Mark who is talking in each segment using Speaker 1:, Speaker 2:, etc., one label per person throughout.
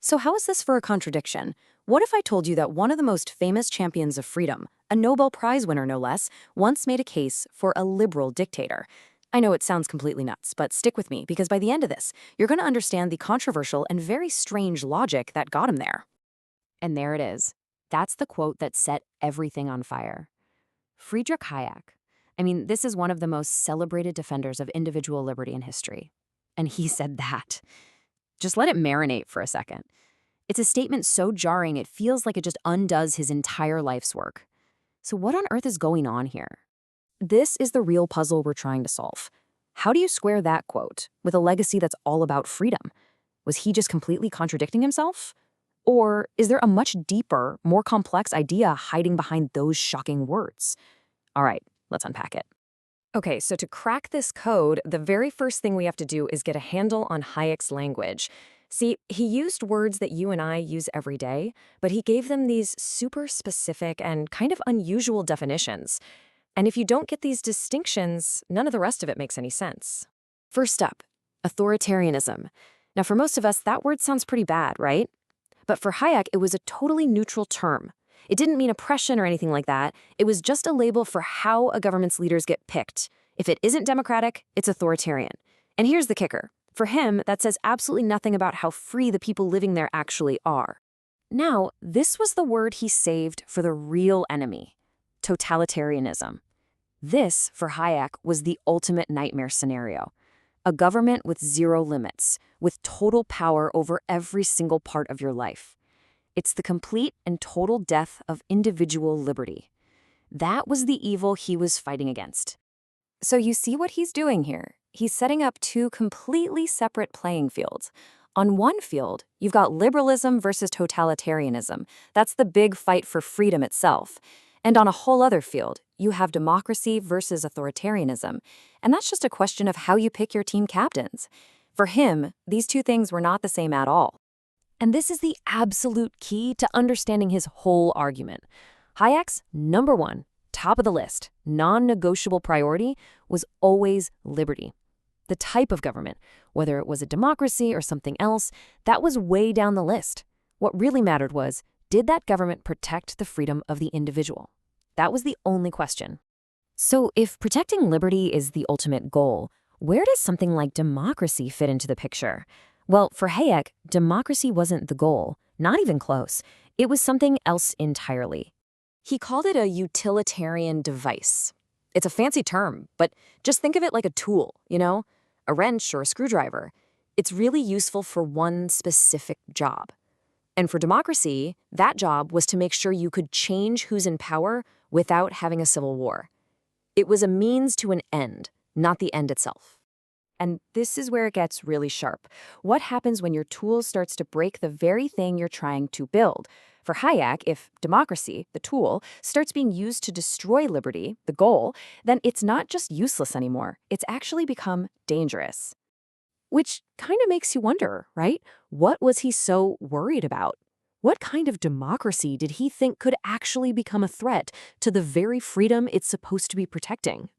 Speaker 1: So how is this for a contradiction? What if I told you that one of the most famous champions of freedom, a Nobel Prize winner no less, once made a case for a liberal dictator? I know it sounds completely nuts, but stick with me because by the end of this, you're going to understand the controversial and very strange logic that got him there. And there it is. That's the quote that set everything on fire. Friedrich Hayek. I mean, this is one of the most celebrated defenders of individual liberty in history. And he said that. Just let it marinate for a second. It's a statement so jarring it feels like it just undoes his entire life's work. So what on earth is going on here? This is the real puzzle we're trying to solve. How do you square that quote with a legacy that's all about freedom? Was he just completely contradicting himself? Or is there a much deeper, more complex idea hiding behind those shocking words? All right, let's unpack it. Okay, so to crack this code, the very first thing we have to do is get a handle on Hayek's language. See, he used words that you and I use every day, but he gave them these super specific and kind of unusual definitions. And if you don't get these distinctions, none of the rest of it makes any sense. First up, authoritarianism. Now, for most of us, that word sounds pretty bad, right? But for Hayek, it was a totally neutral term. It didn't mean oppression or anything like that. It was just a label for how a government's leaders get picked. If it isn't democratic, it's authoritarian. And here's the kicker. For him, that says absolutely nothing about how free the people living there actually are. Now, this was the word he saved for the real enemy, totalitarianism. This, for Hayek, was the ultimate nightmare scenario. A government with zero limits, with total power over every single part of your life. It's the complete and total death of individual liberty. That was the evil he was fighting against. So you see what he's doing here? He's setting up two completely separate playing fields. On one field, you've got liberalism versus totalitarianism. That's the big fight for freedom itself. And on a whole other field, you have democracy versus authoritarianism. And that's just a question of how you pick your team captains. For him, these two things were not the same at all. And this is the absolute key to understanding his whole argument. Hayek's number one, top of the list, non-negotiable priority was always liberty. The type of government, whether it was a democracy or something else, that was way down the list. What really mattered was, did that government protect the freedom of the individual? That was the only question. So if protecting liberty is the ultimate goal, where does something like democracy fit into the picture? Well, for Hayek, democracy wasn't the goal, not even close. It was something else entirely. He called it a utilitarian device. It's a fancy term, but just think of it like a tool, a wrench or a screwdriver. It's really useful for one specific job. And for democracy, that job was to make sure you could change who's in power without having a civil war. It was a means to an end, not the end itself. And this is where it gets really sharp. What happens when your tool starts to break the very thing you're trying to build? For Hayek, if democracy, the tool, starts being used to destroy liberty, the goal, then it's not just useless anymore. It's actually become dangerous. Which kind of makes you wonder, right? What was he so worried about? What kind of democracy did he think could actually become a threat to the very freedom it's supposed to be protecting?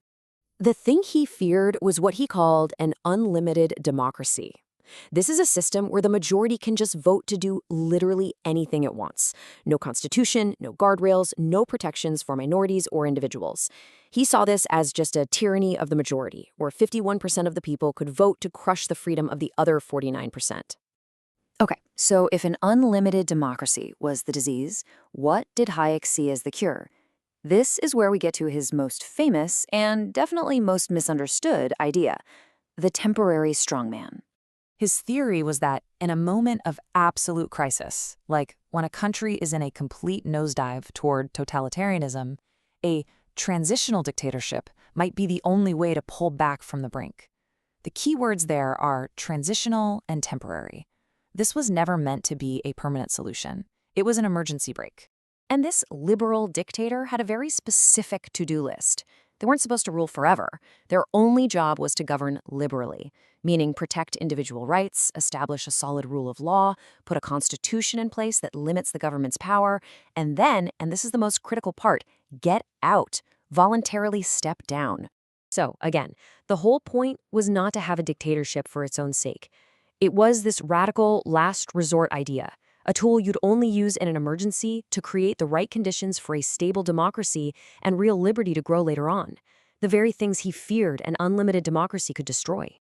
Speaker 1: The thing he feared was what he called an unlimited democracy. This is a system where the majority can just vote to do literally anything it wants. No constitution, no guardrails, no protections for minorities or individuals. He saw this as just a tyranny of the majority, where 51% of the people could vote to crush the freedom of the other 49%. Okay, so if an unlimited democracy was the disease, what did Hayek see as the cure? This is where we get to his most famous and definitely most misunderstood idea, the temporary strongman. His theory was that in a moment of absolute crisis, like when a country is in a complete nosedive toward totalitarianism, a transitional dictatorship might be the only way to pull back from the brink. The key words there are transitional and temporary. This was never meant to be a permanent solution. It was an emergency brake. And this liberal dictator had a very specific to-do list. They weren't supposed to rule forever. Their only job was to govern liberally, meaning protect individual rights, establish a solid rule of law, put a constitution in place that limits the government's power, and then, and this is the most critical part, get out, voluntarily step down. So, again, the whole point was not to have a dictatorship for its own sake. It was this radical last resort idea, a tool you'd only use in an emergency to create the right conditions for a stable democracy and real liberty to grow later on. The very things he feared an unlimited democracy could destroy.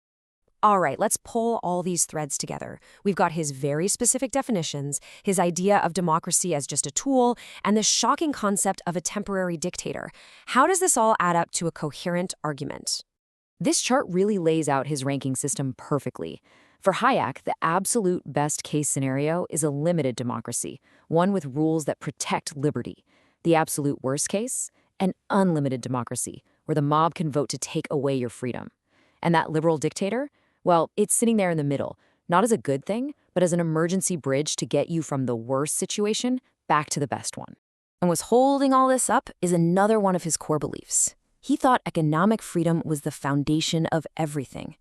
Speaker 1: All right, let's pull all these threads together. We've got his very specific definitions, his idea of democracy as just a tool, and the shocking concept of a temporary dictator. How does this all add up to a coherent argument? This chart really lays out his ranking system perfectly. For Hayek, the absolute best-case scenario is a limited democracy, one with rules that protect liberty. The absolute worst case? An unlimited democracy, where the mob can vote to take away your freedom. And that liberal dictator? Well, it's sitting there in the middle, not as a good thing, but as an emergency bridge to get you from the worst situation back to the best one. And what's holding all this up is another one of his core beliefs. He thought economic freedom was the foundation of everything.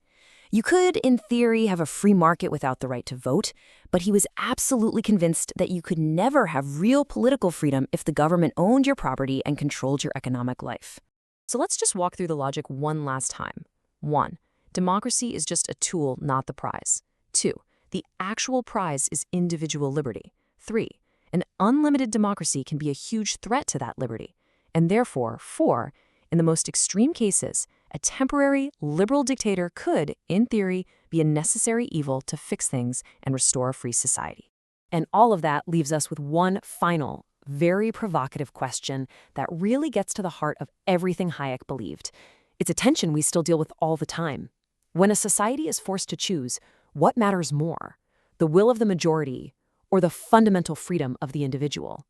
Speaker 1: You could, in theory, have a free market without the right to vote, but he was absolutely convinced that you could never have real political freedom if the government owned your property and controlled your economic life. So let's just walk through the logic one last time. 1. Democracy is just a tool, not the prize. 2. The actual prize is individual liberty. 3. An unlimited democracy can be a huge threat to that liberty. And therefore, 4. In the most extreme cases, a temporary liberal dictator could, in theory, be a necessary evil to fix things and restore a free society. And all of that leaves us with one final, very provocative question that really gets to the heart of everything Hayek believed. It's a tension we still deal with all the time. When a society is forced to choose, what matters more? The will of the majority or the fundamental freedom of the individual?